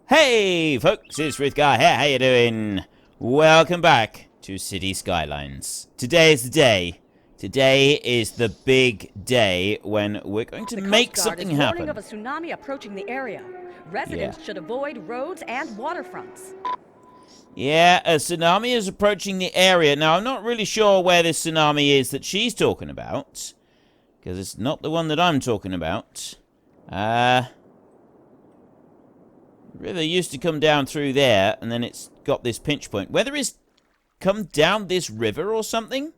Hey folks, it's Ruth Guy here. How you doing? Welcome back to City Skylines. Today is the day. Today is the big day when we're going to make something happen. Warning of a tsunami approaching the area. Residents should avoid roads and waterfronts. Yeah, a tsunami is approaching the area. Now, I'm not really sure where this tsunami is that she's talking about, because it's not the one that I'm talking about. River used to come down through there, and then it's got this pinch point. Whether it's come down this river or something?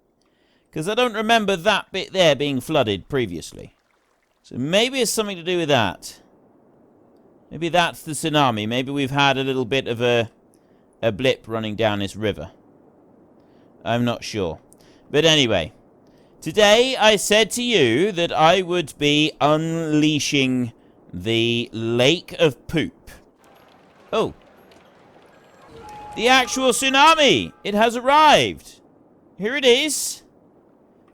Because I don't remember that bit there being flooded previously. So maybe it's something to do with that. Maybe that's the tsunami. Maybe we've had a little bit of a blip running down this river. I'm not sure. But anyway, today I said to you that I would be unleashing the lake of poop. Oh. The actual tsunami! It has arrived! Here it is!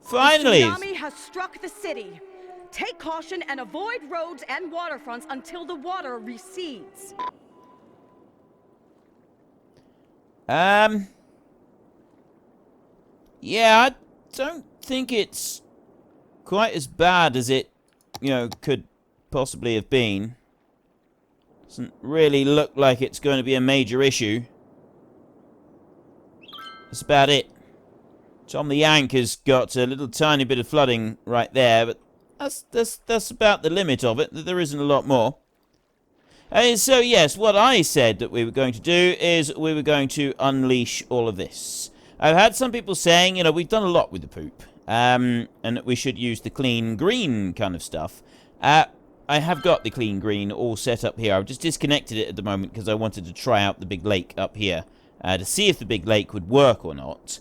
Finally! The tsunami has struck the city. Take caution and avoid roads and waterfronts until the water recedes. Yeah, I don't think it's quite as bad as it, could possibly have been. Doesn't really look like it's going to be a major issue. That's about it. Tom the Yank has got a little tiny bit of flooding right there, but that's about the limit of it. There isn't a lot more. And so, yes, what I said that we were going to do is we were going to unleash all of this. I've had some people saying, we've done a lot with the poop, and that we should use the clean green kind of stuff. I have got the clean green all set up here. I've just disconnected it at the moment because I wanted to try out the big lake up here to see if the big lake would work or not.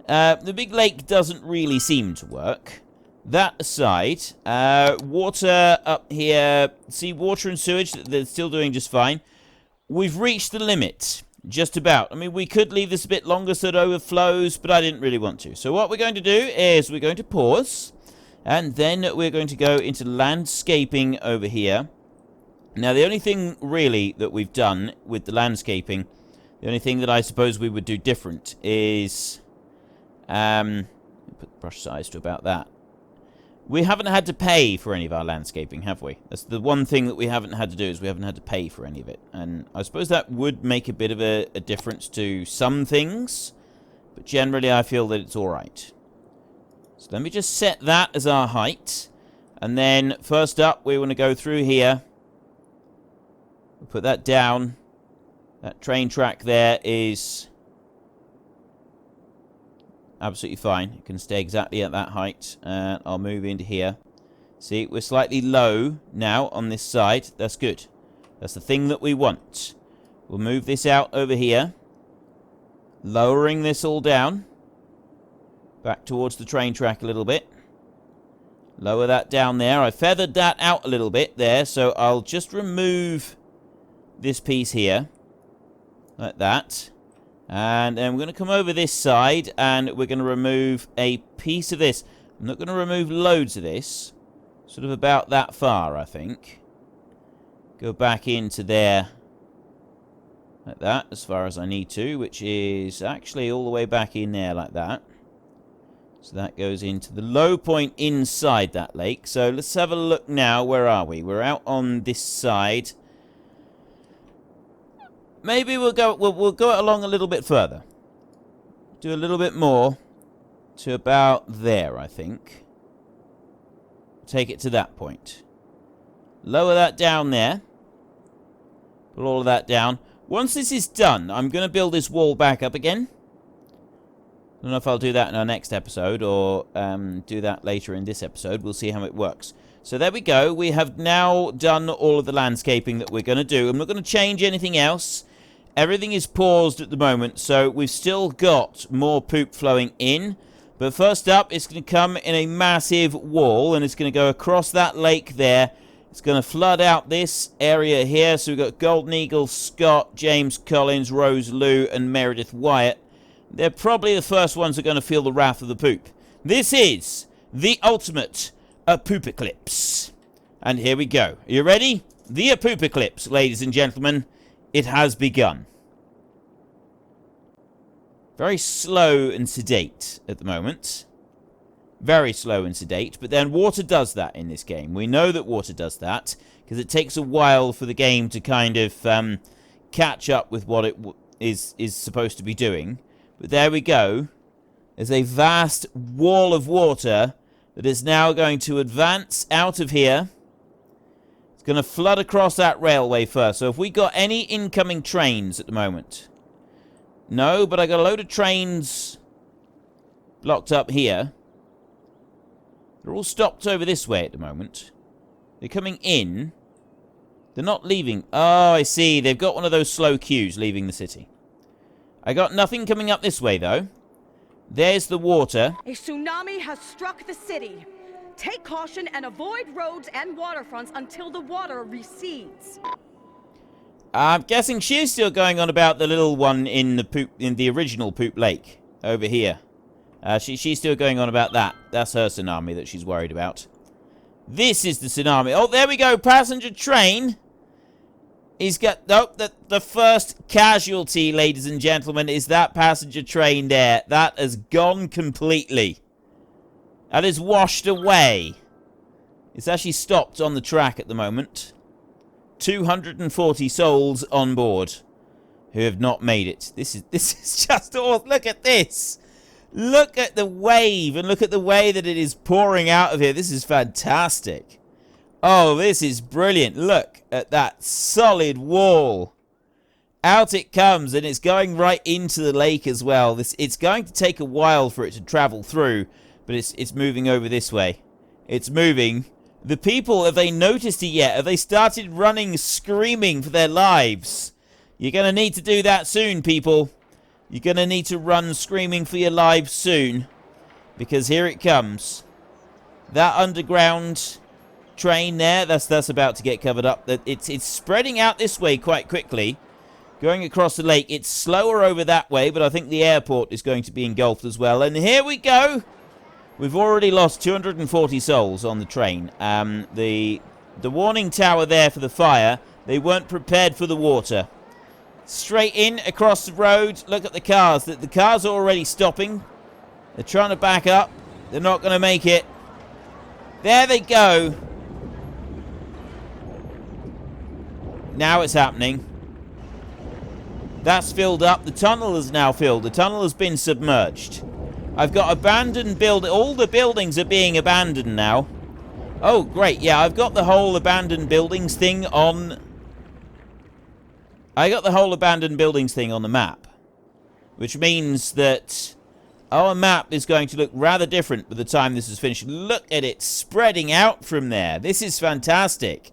The big lake doesn't really seem to work. That aside, water up here, see, water and sewage, they're still doing just fine. We've reached the limit, just about. I mean, we could leave this a bit longer so it overflows, but I didn't really want to. So what we're going to do is we're going to pause, and then we're going to go into landscaping over here. Now, the only thing really that we've done with the landscaping, the only thing that I suppose we would do different is, put the brush size to about that. We haven't had to pay for any of our landscaping, have we? That's the one thing that we haven't had to do, is we haven't had to pay for any of it. And I suppose that would make a bit of a difference to some things, but generally I feel that it's alright. So let me just set that as our height. And then, first up, we want to go through here. We'll put that down. That train track there is absolutely fine. It can stay exactly at that height. And I'll move into here. See, we're slightly low now on this side. That's good. That's the thing that we want. We'll move this out over here. Lowering this all down. Back towards the train track a little bit. Lower that down there. I feathered that out a little bit there. So I'll just remove this piece here. Like that. And then we're going to come over this side, and we're going to remove a piece of this. I'm not going to remove loads of this. Sort of about that far, I think. Go back into there. Like that, as far as I need to, which is actually all the way back in there like that. So that goes into the low point inside that lake. So let's have a look now. Where are we? We're out on this side. Maybe we'll go along a little bit further. Do a little bit more to about there, I think. Take it to that point. Lower that down there. Put all of that down. Once this is done, I'm going to build this wall back up again. I don't know if I'll do that in our next episode or do that later in this episode. We'll see how it works. So there we go. We have now done all of the landscaping that we're going to do. I'm not going to change anything else. Everything is paused at the moment, so we've still got more poop flowing in. But first up, it's going to come in a massive wall, and it's going to go across that lake there. It's going to flood out this area here. So we've got Golden Eagle, Scott, James Collins, Rose Lou, and Meredith Wyatt. They're probably the first ones that are going to feel the wrath of the poop. This is the ultimate Apoopaclypse. And here we go. Are you ready? The Apoopaclypse, ladies and gentlemen, it has begun. Very slow and sedate at the moment. Very slow and sedate. But then water does that in this game. We know that water does that. Because it takes a while for the game to kind of catch up with what it is supposed to be doing. But there we go. There's a vast wall of water that is now going to advance out of here. It's going to flood across that railway first. So have we got any incoming trains at the moment? No, but I got a load of trains blocked up here. They're all stopped over this way at the moment. They're coming in. They're not leaving. Oh, I see. They've got one of those slow queues leaving the city. I got nothing coming up this way, though. There's the water. A tsunami has struck the city. Take caution and avoid roads and waterfronts until the water recedes. I'm guessing she's still going on about the little one in the original Poop Lake over here. She's still going on about that. That's her tsunami that she's worried about. This is the tsunami. Oh, there we go. Passenger train. He's got... Nope, the first casualty, ladies and gentlemen, is that passenger train there. That has gone completely. That is washed away. It's actually stopped on the track at the moment. 240 souls on board who have not made it. This is just awesome. Look at this. Look at the wave and look at the way that it is pouring out of here. This is fantastic. Oh, this is brilliant. Look at that solid wall. Out it comes, and it's going right into the lake as well. It's going to take a while for it to travel through, but it's moving over this way. It's moving. The people, have they noticed it yet? Have they started running, screaming for their lives? You're going to need to do that soon, people. You're going to need to run screaming for your lives soon. Because here it comes. That underground train there, that's about to get covered up. It's spreading out this way quite quickly. Going across the lake. It's slower over that way, but I think the airport is going to be engulfed as well. And here we go. We've already lost 240 souls on the train. The warning tower there for the fire, they weren't prepared for the water. Straight in, across the road. Look at the cars. The cars are already stopping. They're trying to back up. They're not going to make it. There they go. Now it's happening. That's filled up. The tunnel is now filled. The tunnel has been submerged. I've got abandoned building. All the buildings are being abandoned now. Oh, great. Yeah, I've got the whole abandoned buildings thing on... I got the whole abandoned buildings thing on the map. Which means that our map is going to look rather different by the time this is finished. Look at it spreading out from there. This is fantastic.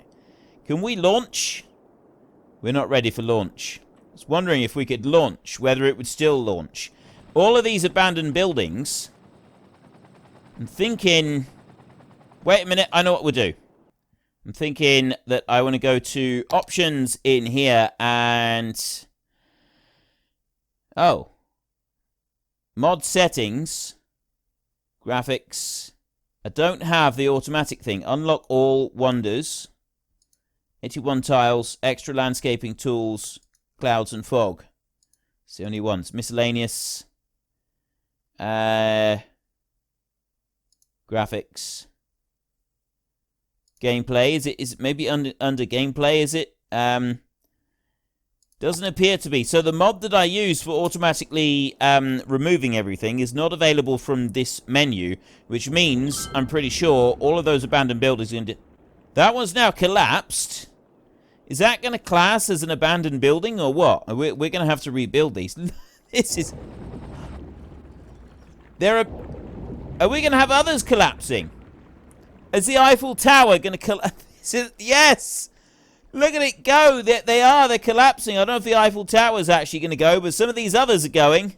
Can we launch? We're not ready for launch. I was wondering if we could launch, whether it would still launch. All of these abandoned buildings. I'm thinking... Wait a minute, I know what we'll do. I'm thinking that I want to go to options in here and... Oh. Mod settings. Graphics. I don't have the automatic thing. Unlock all wonders. 81 tiles. Extra landscaping tools. Clouds and fog. It's the only ones. Miscellaneous. Graphics. Gameplay. Is it maybe under gameplay? Is it? Doesn't appear to be. So the mod that I use for automatically removing everything is not available from this menu, which means I'm pretty sure all of those abandoned buildings are going to... That one's now collapsed. Is that going to class as an abandoned building or what? We're going to have to rebuild these. This is... Are we going to have others collapsing? Is the Eiffel Tower going to collapse? Yes! Look at it go. They are. They're collapsing. I don't know if the Eiffel Tower is actually going to go, but some of these others are going.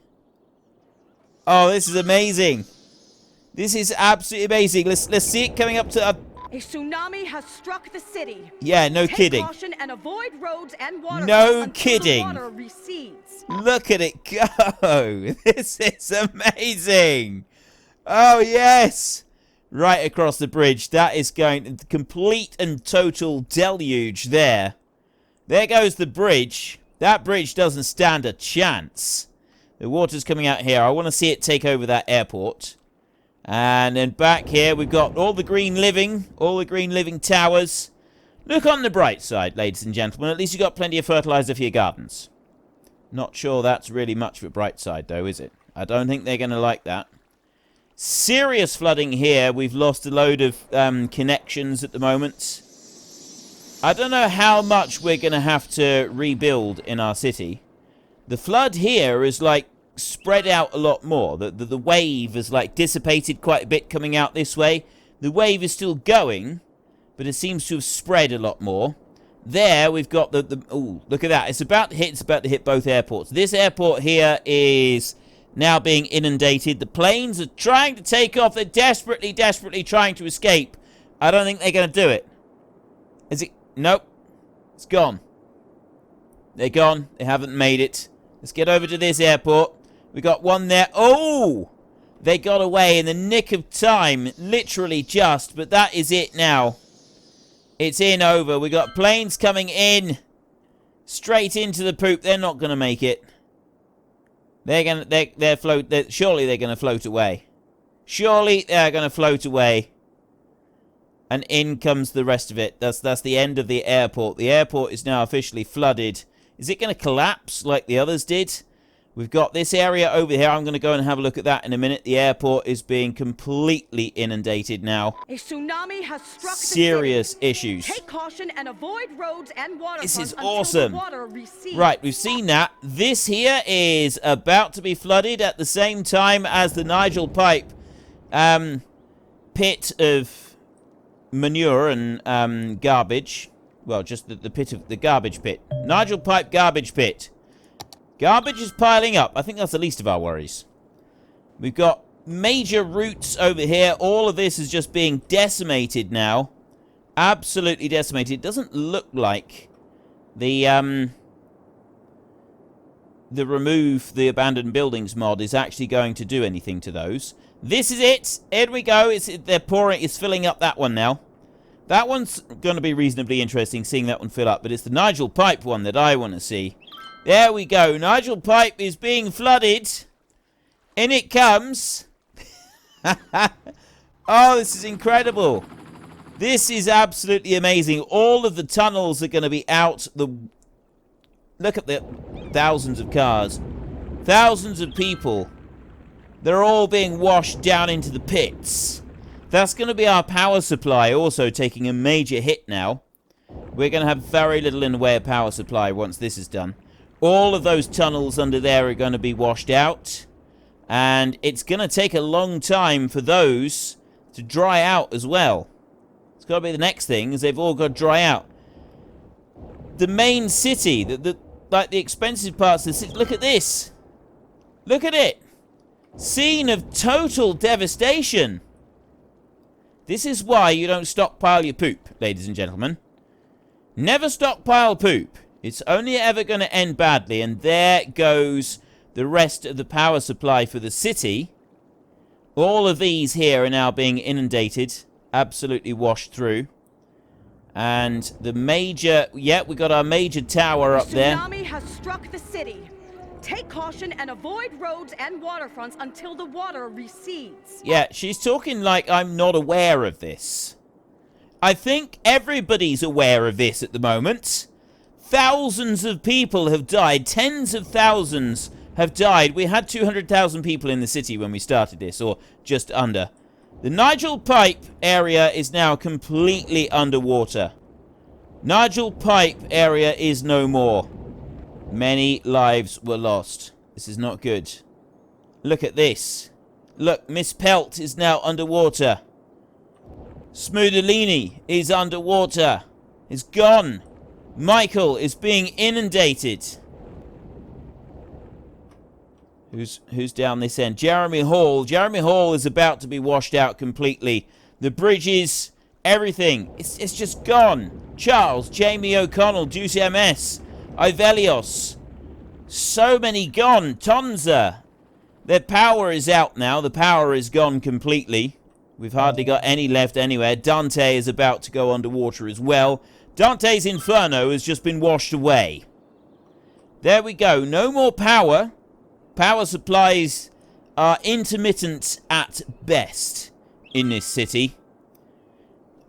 Oh, this is amazing. This is absolutely amazing. Let's see it coming up to... A tsunami has struck the city. Yeah, no kidding. Take caution and avoid roads and water. No kidding. The water recedes. Look at it go. This is amazing. Oh, yes. Right across the bridge. That is going... Complete and total deluge there. There goes the bridge. That bridge doesn't stand a chance. The water's coming out here. I want to see it take over that airport. And then back here, we've got all the green living towers. Look on the bright side, ladies and gentlemen. At least you've got plenty of fertilizer for your gardens. Not sure that's really much of a bright side, though, is it? I don't think they're going to like that. Serious flooding here. We've lost a load of connections at the moment. I don't know how much we're going to have to rebuild in our city. The flood here is, like, spread out a lot more. The wave is, like, dissipated quite a bit coming out this way. The wave is still going, but it seems to have spread a lot more. There, we've got ooh, look at that. It's about to hit both airports. This airport here is now being inundated. The planes are trying to take off. They're desperately trying to escape. I don't think they're going to do it. Is it? Nope. It's gone. They're gone. They haven't made it. Let's get over to this airport. We got one there. Oh! They got away in the nick of time. Literally just. But that is it now. It's in over. We got planes coming in. Straight into the poop. They're not going to make it. Surely they're going to float away. Surely they're going to float away. And in comes the rest of it. That's the end of the airport. The airport is now officially flooded. Is it going to collapse like the others did? We've got this area over here. I'm going to go and have a look at that in a minute. The airport is being completely inundated now. A tsunami has struck Serious the city. issues. Take caution and avoid roads and waterfronts This is until awesome. the water recedes. Right, we've seen that. This here is about to be flooded at the same time as the Nigel Pipe pit of manure and garbage. Well, just the pit of the garbage pit. Nigel Pipe garbage pit. Garbage is piling up. I think that's the least of our worries. We've got major routes over here. All of this is just being decimated now. Absolutely decimated. It doesn't look like the remove the abandoned buildings mod is actually going to do anything to those. This is it. Here we go. They're pouring. It's filling up that one now. That one's going to be reasonably interesting, seeing that one fill up. But it's the Nigel Pipe one that I want to see. There we go. Nigel Pipe is being flooded. In it comes. Oh, this is incredible. This is absolutely amazing. All of the tunnels are going to be out. Look at the thousands of cars. Thousands of people. They're all being washed down into the pits. That's going to be our power supply also taking a major hit now. We're going to have very little in the way of power supply once this is done. All of those tunnels under there are going to be washed out. And it's going to take a long time for those to dry out as well. It's got to be the next thing, is they've all got to dry out. The main city, like the expensive parts of the city. Look at this. Look at it. Scene of total devastation. This is why you don't stockpile your poop, ladies and gentlemen. Never stockpile poop. It's only ever going to end badly. And there goes the rest of the power supply for the city. All of these here are now being inundated. Absolutely washed through. And the major... Yeah, we got our major tower up there. Tsunami has struck the city. Take caution and avoid roads and waterfronts until the water recedes. Yeah, she's talking like I'm not aware of this. I think everybody's aware of this at the moment. Thousands of people have died. Tens of thousands have died. We had 200,000 people in the city when we started this, or just under. The Nigel Pipe area is now completely underwater. Nigel Pipe area is no more. Many lives were lost. This is not good. Look at this. Look, Miss Pelt is now underwater. Smoodelini is underwater. Is gone. Michael is being inundated. Who's down this end? Jeremy Hall. Jeremy Hall is about to be washed out completely. The bridges, everything. It's just gone. Charles, Jamie O'Connell, Juice MS. Ivelios. So many gone. Tonza. Their power is out now. The power is gone completely. We've hardly got any left anywhere. Dante is about to go underwater as well. Dante's Inferno has just been washed away. There we go. No more power. Power supplies are intermittent at best in this city.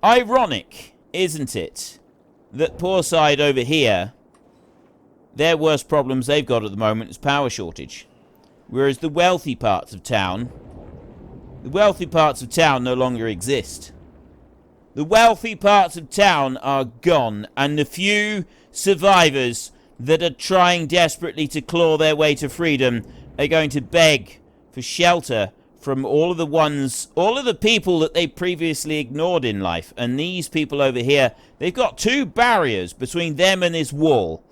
Ironic, isn't it, that poor side over here, their worst problems they've got at the moment is power shortage. Whereas the wealthy parts of town no longer exist. The wealthy parts of town are gone, and the few survivors that are trying desperately to claw their way to freedom are going to beg for shelter from all of the people that they previously ignored in life. And these people over here, they've got 2 barriers between them and this wall.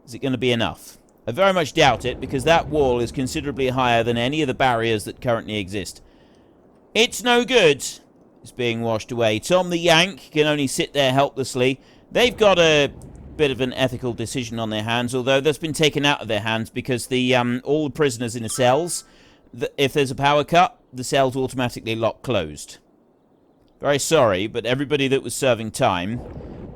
Is it going to be enough? I very much doubt it, because that wall is considerably higher than any of the barriers that currently exist. It's no good. It's being washed away. Tom the Yank can only sit there helplessly. They've got a bit of an ethical decision on their hands, although that's been taken out of their hands because the all the prisoners in the cells, if there's a power cut, the cells automatically lock closed. Very sorry, but everybody that was serving time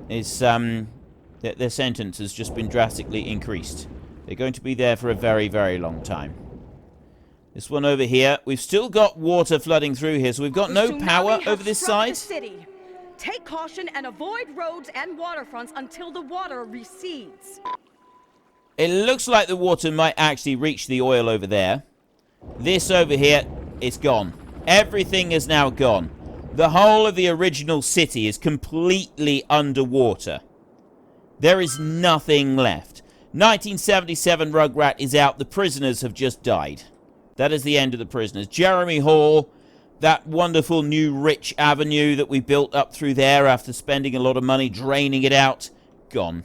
is their sentence has just been drastically increased. They're going to be there for a very, very long time. This one over here, we've still got water flooding through here, so we've got no power over this side. Take caution and avoid roads and waterfronts until the water recedes. It looks like the water might actually reach the oil over there. This over here is gone. Everything is now gone. The whole of the original city is completely underwater. There is nothing left. 1977 Rugrat is out. The prisoners have just died. That is the end of the prisoners. Jeremy Hall, that wonderful new rich avenue that we built up through there after spending a lot of money draining it out, gone.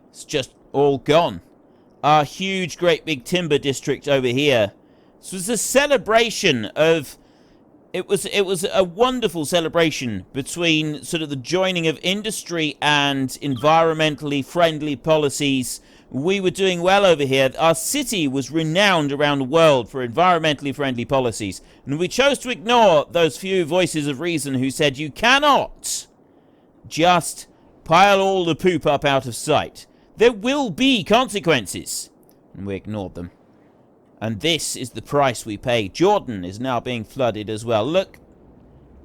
It's just all gone. Our huge, great big timber district over here. This was a celebration of... It was a wonderful celebration between sort of the joining of industry and environmentally friendly policies. We were doing well over here. Our city was renowned around the world for environmentally friendly policies. And we chose to ignore those few voices of reason who said, you cannot just pile all the poop up out of sight. There will be consequences. And we ignored them. And this is the price we pay. Jordan is now being flooded as well. Look,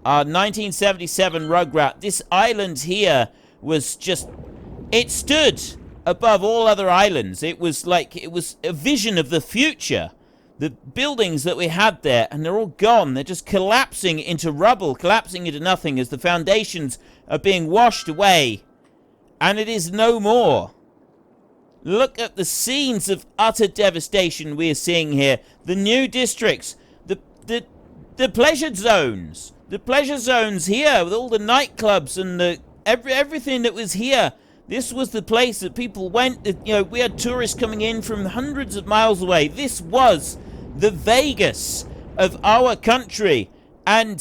our 1977 Rugrat, this island here was just... It stood above all other islands. It was like, it was a vision of the future. The buildings that we had there, and they're all gone. They're just collapsing into rubble, collapsing into nothing as the foundations are being washed away. And it is no more. Look at the scenes of utter devastation we are seeing here. The new districts, the pleasure zones. The pleasure zones here with all the nightclubs and the everything that was here. This was the place that people went. You know, we had tourists coming in from hundreds of miles away. This was the Vegas of our country. And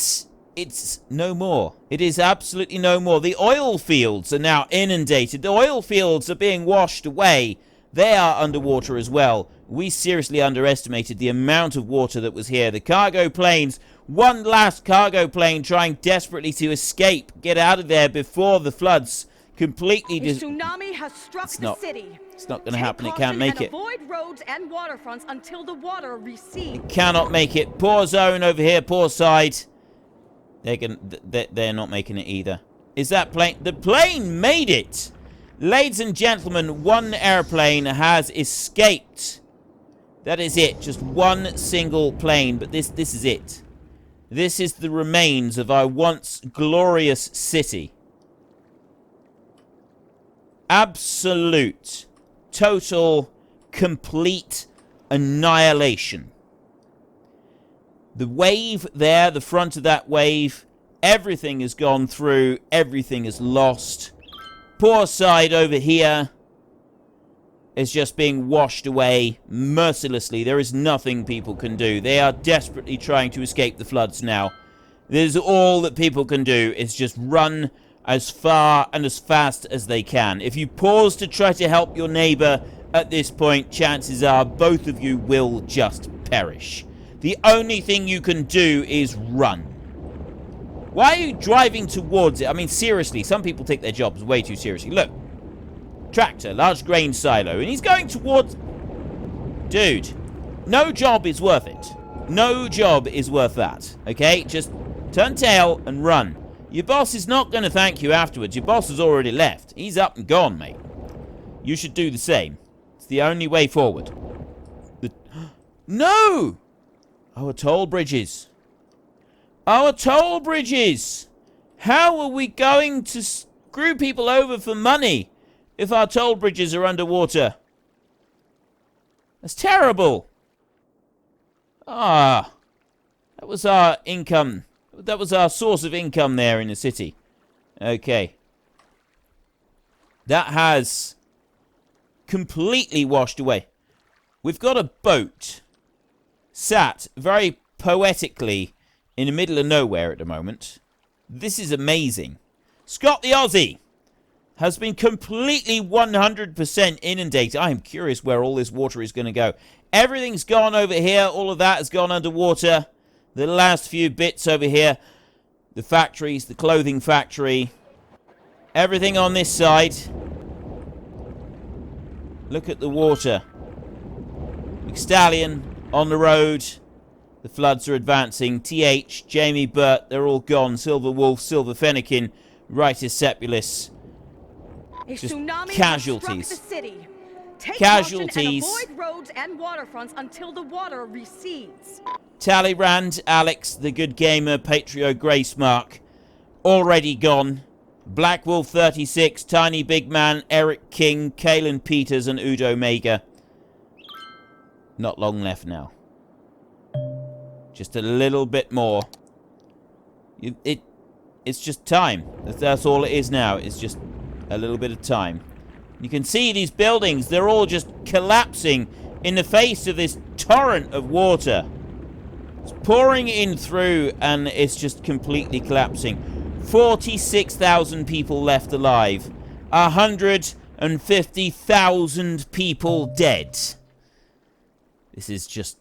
it's no more. It is absolutely no more. The oil fields are now inundated. The oil fields are being washed away. They are underwater as well. We seriously underestimated the amount of water that was here. The cargo planes, one last cargo plane trying desperately to escape, get out of there before the floods completely... A tsunami has struck the city. It's not going to happen. It can't make it. Avoid roads and waterfronts until the water recedes. It cannot make it. Poor zone over here, poor side. They're not making it either. Is that plane? The plane made it! Ladies and gentlemen, one airplane has escaped. That is it. Just one single plane. But this is it. This is the remains of our once glorious city. Absolute, total, complete annihilation. The wave there, the front of that wave, everything has gone through, everything is lost. Poor side over here is just being washed away mercilessly. There is nothing people can do. They are desperately trying to escape the floods now. This is all that people can do, is just run as far and as fast as they can. If you pause to try to help your neighbor at this point, chances are both of you will just perish. The only thing you can do is run. Why are you driving towards it? I mean, seriously, some people take their jobs way too seriously. Look, Tractor, large grain silo. And he's going towards... Dude, no job is worth it. No job is worth that. Okay? Just turn tail and run. Your boss is not going to thank you afterwards. Your boss has already left. He's up and gone, mate. You should do the same. It's the only way forward. No! Our toll bridges. Our toll bridges! How are we going to screw people over for money if our toll bridges are underwater? That's terrible. Ah. That was our income. That was our source of income there in the city. Okay. That has completely washed away. We've got a boat sat very poetically in the middle of nowhere at the moment. This is amazing. Scott the Aussie has been completely 100% inundated. I am curious where all this water is going to go. Everything's gone over here. All of that has gone underwater. The last few bits over here. The factories, the clothing factory. Everything on this side. Look at the water. McStallion on the road. The floods are advancing. TH, Jamie Burt, they're all gone. Silver Wolf, Silver Fennekin, Ritus Sepulus. Just casualties. The city. Take Casualties. And avoid roads and waterfronts until the water recedes. Talleyrand, Alex, the good gamer, Patrio Gracemark, already gone. Black Wolf 36, Tiny Big Man, Eric King, Kalen Peters, and Udo Mega. Not long left now. Just a little bit more. It's just time. That's all it is now. It's just a little bit of time. You can see these buildings. They're all just collapsing in the face of this torrent of water. It's pouring in through and it's just completely collapsing. 46,000 people left alive. 150,000 people dead. This is just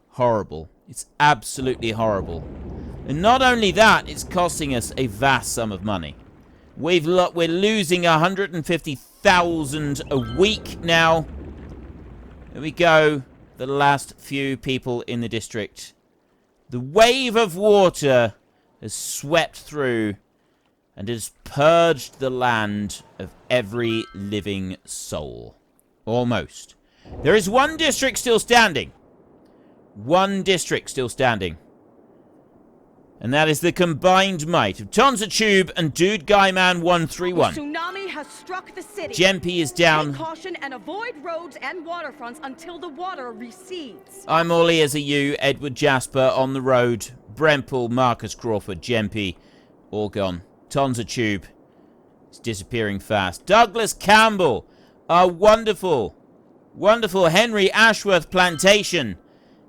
horrible. It's absolutely horrible. And not only that, it's costing us a vast sum of money. We're losing 150,000 a week now. There we go. The last few people in the district. The wave of water has swept through and has purged the land of every living soul. Almost. There is one district still standing. One district still standing. And that is the combined might of Tonza Tube and Dude Guy Man 131. A tsunami has struck the city. Jempy is down. Take caution and avoid roads and waterfronts until the water recedes. I'm all ears as you, Edward Jasper on the road. Bremple, Marcus Crawford, Jempy, all gone. Tonza Tube is disappearing fast. Douglas Campbell, our wonderful, wonderful Henry Ashworth plantation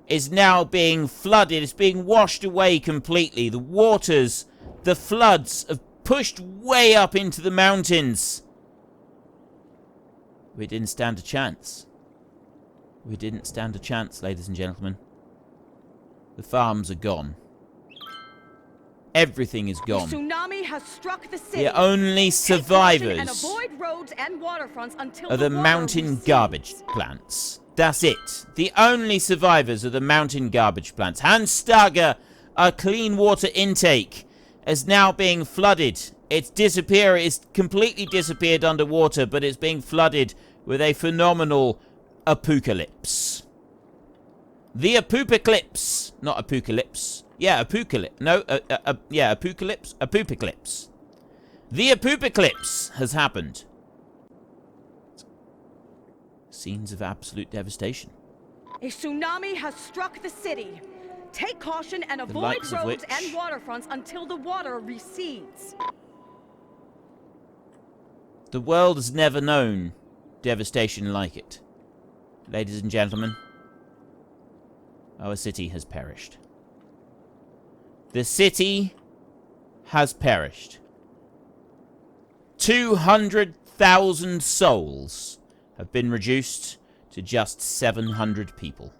is now being flooded. It's being washed away completely. The waters, the floods have pushed way up into the mountains. We didn't stand a chance. We didn't stand a chance, ladies and gentlemen. The farms are gone. Everything is gone. A tsunami has struck the city. The only survivors and avoid roads and waterfronts until are the mountain garbage plants. That's it. The only survivors are the mountain garbage plants. Hans Stager, our clean water intake, is now being flooded. It's completely disappeared underwater, but it's being flooded with a phenomenal apocalypse. The Apoopaclypse. Not apocalypse. Yeah, apocalypse. No, yeah, apocalypse. Apoopaclypse. The Apoopaclypse has happened. Scenes of absolute devastation. A tsunami has struck the city. Take caution and avoid roads and waterfronts until the water recedes. The world has never known devastation like it. Ladies and gentlemen, our city has perished. The city has perished. 200,000 souls have been reduced to just 700 people.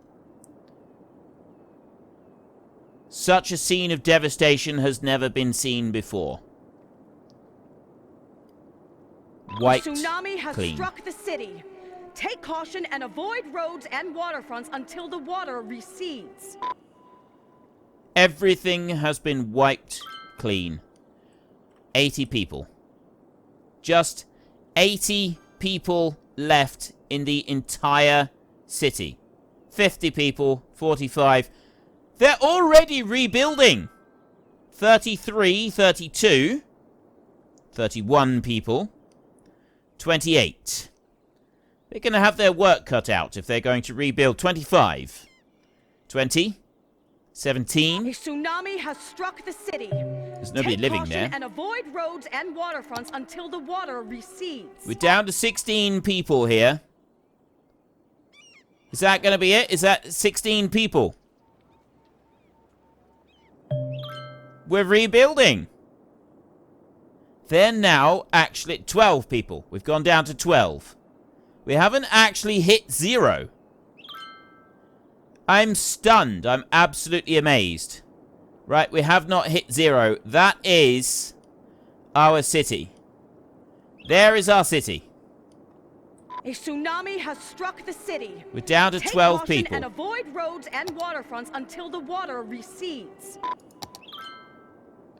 Such a scene of devastation has never been seen before. wiped Tsunami has clean. struck the city. Take caution and avoid roads and waterfronts until the water recedes. Everything has been wiped clean. 80 people. Just 80 people left in the entire city. 50 people, 45. They're already rebuilding. 33, 32, 31 people, 28. They're going to have their work cut out if they're going to rebuild. 25, 20, 17. A tsunami has struck the city. There's nobody Take living caution there. and avoid roads and waterfronts until the water recedes. We're down to 16 people here. Is that going to be it? Is that 16 people? We're rebuilding. They're now actually 12 people. We've gone down to 12. We haven't actually hit 0. I'm stunned. I'm absolutely amazed. Right, we have not hit 0. That is our city. There is our city. A tsunami has struck the city. We're down to Take 12 caution people. and avoid roads and waterfronts until the water recedes.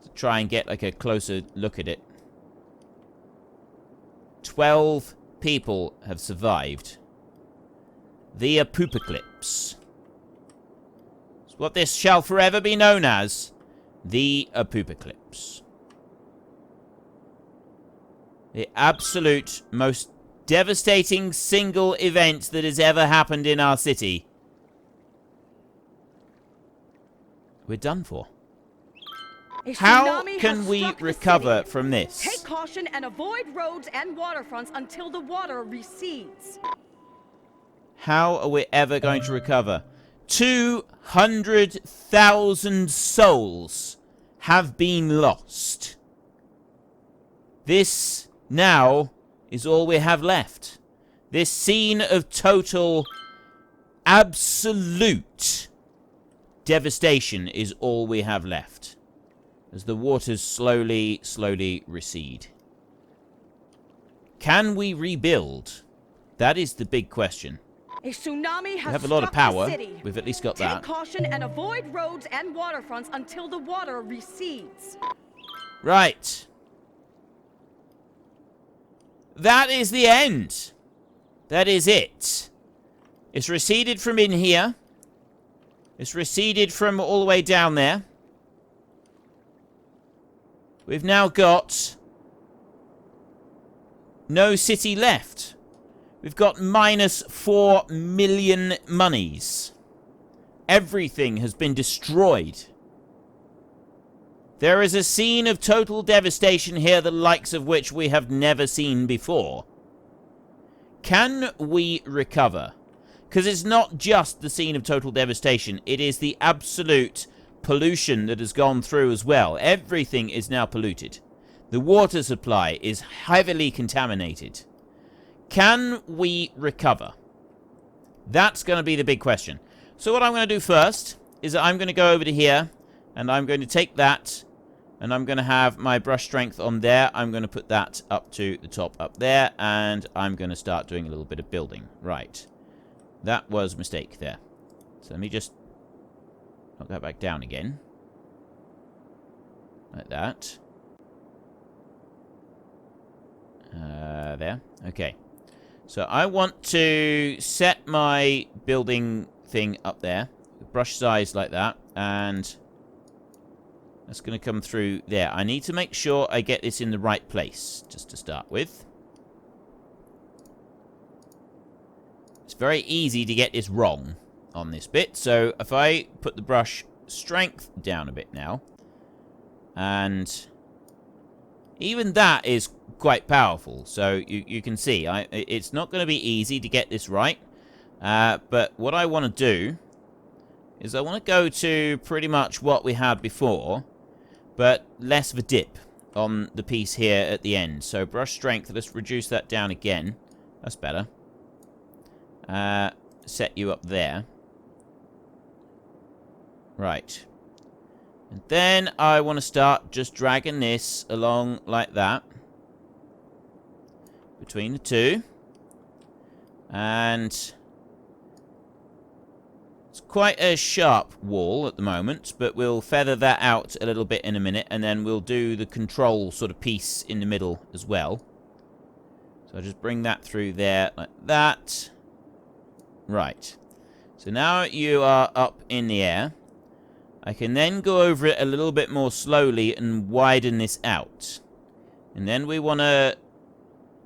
To try and get like a closer look at it. 12 people have survived. The Apoopaclypse. It's what this shall forever be known as. The Apoopaclypse. The absolute most devastating single event that has ever happened in our city. We're done for. A How tsunami can has we struck the recover city. from this? Take caution and avoid roads and waterfronts until the water recedes. How are we ever going to recover? 200,000 souls have been lost. This now is all we have left. This scene of total, absolute devastation is all we have left. As the waters slowly, slowly recede. Can we rebuild? That is the big question. A tsunami has We have a lot of struck power. the city. We've at least got Take that. caution and avoid roads and waterfronts until the water recedes. Right. That is the end. That is it. It's receded from in here. It's receded from all the way down there. We've now got no city left. We've got -4 million monies. Everything has been destroyed. There is a scene of total devastation here, the likes of which we have never seen before. Can we recover? Because it's not just the scene of total devastation, it is the absolute pollution that has gone through as well. Everything is now polluted. The water supply is heavily contaminated. Can we recover? That's going to be the big question. So what I'm going to do first is that I'm going to go over to here, and I'm going to take that, and I'm going to have my brush strength on there. I'm going to put that up to the top up there, and I'm going to start doing a little bit of building. Right. That was a mistake there. So let me just knock that back down again. Like that. There. Okay. So I want to set my building thing up there. Brush size like that. And that's going to come through there. I need to make sure I get this in the right place, just to start with. It's very easy to get this wrong on this bit. So if I put the brush strength down a bit now. And even that is quite powerful. So you can see, it's not going to be easy to get this right. But what I want to do is I want to go to pretty much what we had before, but less of a dip on the piece here at the end. So brush strength, let's reduce that down again. That's better. Set you up there. Right. And then I want to start just dragging this along like that. between the two. And it's quite a sharp wall at the moment, but we'll feather that out a little bit in a minute, and then we'll do the control sort of piece in the middle as well. So I'll just bring that through there like that. Right. So now you are up in the air. I can then go over it a little bit more slowly and widen this out. And then we want to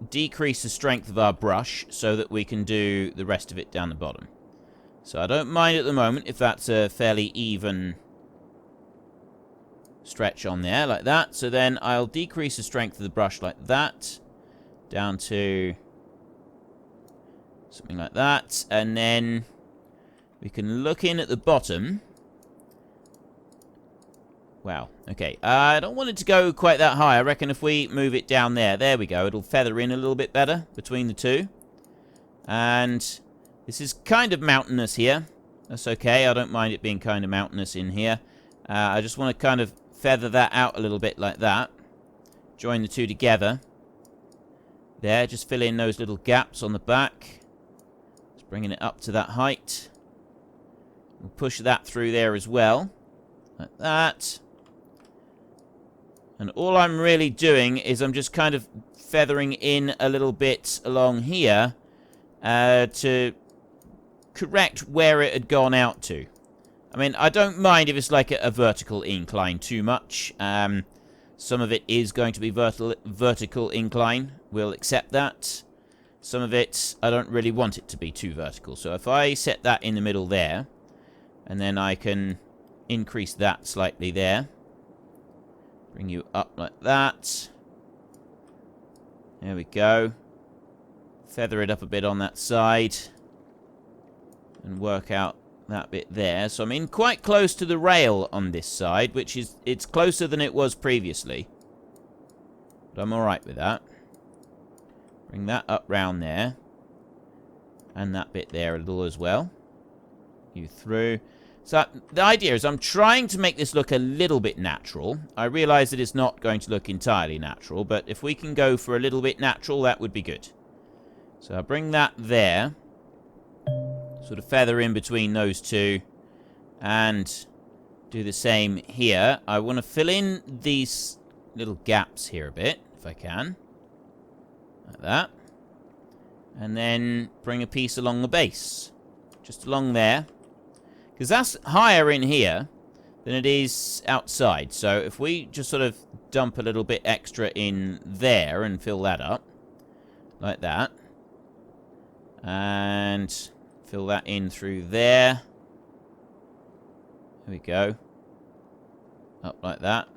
decrease the strength of our brush so that we can do the rest of it down the bottom. So I don't mind at the moment if that's a fairly even stretch on there, like that. So then I'll decrease the strength of the brush like that, down to something like that. And then we can look in at the bottom. Wow, okay. I don't want it to go quite that high. I reckon if we move it down there, there we go. It'll feather in a little bit better between the two. And this is kind of mountainous here. That's okay. I don't mind it being kind of mountainous in here. I just want to kind of feather that out a little bit like that. Join the two together. There, just fill in those little gaps on the back. Just bringing it up to that height. We'll push that through there as well. Like that. And all I'm really doing is I'm just kind of feathering in a little bit along here to correct where it had gone out to. I mean, I don't mind if it's like a vertical incline too much. Some of it is going to be vertical incline. We'll accept that. Some of it, I don't really want it to be too vertical. So if I set that in the middle there, and then I can increase that slightly there. Bring you up like that. There we go. Feather it up a bit on that side. And work out that bit there. So I'm in quite close to the rail on this side, which is, it's closer than it was previously. But I'm alright with that. Bring that up round there. And that bit there a little as well. You through. So the idea is I'm trying to make this look a little bit natural. I realise that it's not going to look entirely natural, but if we can go for a little bit natural, that would be good. So I'll bring that there. Sort of feather in between those two. And do the same here. I want to fill in these little gaps here a bit, if I can. Like that. And then bring a piece along the base. Just along there. Because that's higher in here than it is outside. So if we just sort of dump a little bit extra in there and fill that up. Like that. And fill that in through there. There we go. Up like that.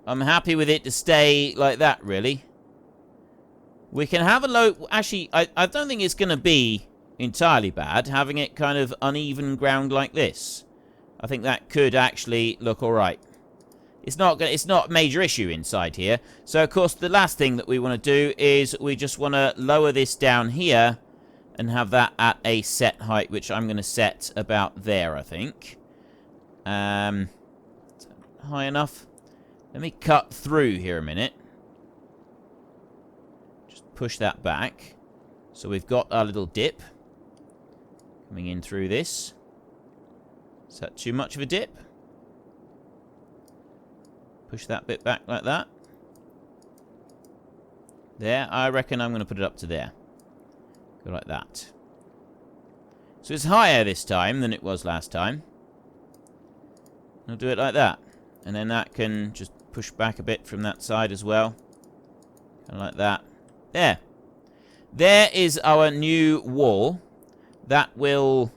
I'm happy with it to stay like that, really. We can have a low... Actually, I don't think it's going to be entirely bad, having it kind of uneven ground like this. I think that could actually look alright. It's not a major issue inside here. So, of course, the last thing that we want to do is we just want to lower this down here and have that at a set height, which I'm going to set about there, I think. High enough? Let me cut through here a minute. Just push that back. So we've got our little dip coming in through this. Is that too much of a dip? Push that bit back like that. There, I reckon I'm going to put it up to there. Go like that. So it's higher this time than it was last time. I'll do it like that. And then that can just push back a bit from that side as well. Kind of like that. There. There is our new wall. That will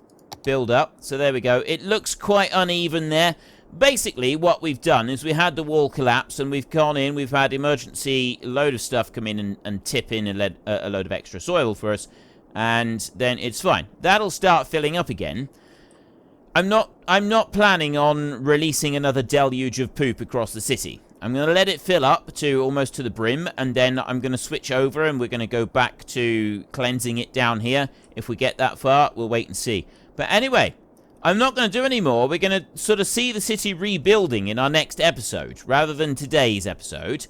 build up. So there we go. It looks quite uneven there. Basically, what we've done is we had the wall collapse, and we've gone in, we've had emergency load of stuff come in and tip in a load of extra soil for us, and then it's fine. That'll start filling up again. I'm not planning on releasing another deluge of poop across the city. I'm going to let it fill up to almost to the brim, and then I'm going to switch over, and we're going to go back to cleansing it down here. If we get that far, we'll wait and see. But anyway, I'm not going to do any more. We're going to sort of see the city rebuilding in our next episode, rather than today's episode.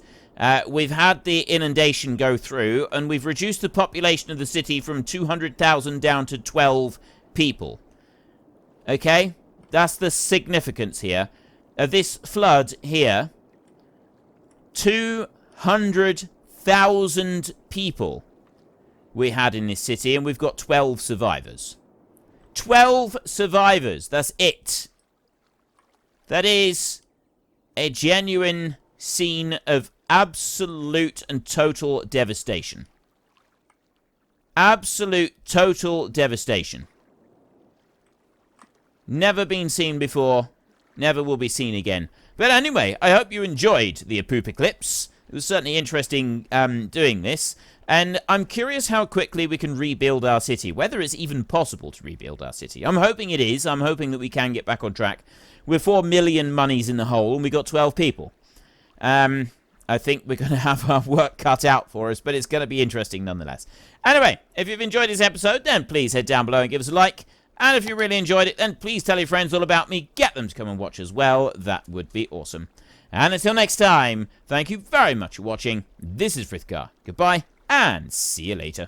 We've had the inundation go through, and we've reduced the population of the city from 200,000 down to 12 people. Okay? That's the significance here. This flood here, 200,000 people we had in this city, and we've got 12 survivors. 12 survivors, that's it. That is a genuine scene of absolute and total devastation. Absolute, total devastation. Never been seen before. Never will be seen again. But anyway, I hope you enjoyed the Apoopaclypse. It was certainly interesting doing this. And I'm curious how quickly we can rebuild our city. Whether it's even possible to rebuild our city. I'm hoping it is. I'm hoping that we can get back on track. We're 4 million monies in the hole, and we got 12 people. I think we're going to have our work cut out for us, but it's going to be interesting nonetheless. Anyway, if you've enjoyed this episode, then please head down below and give us a like. And if you really enjoyed it, then please tell your friends all about me. Get them to come and watch as well. That would be awesome. And until next time, thank you very much for watching. This is Frithgar. Goodbye, and see you later.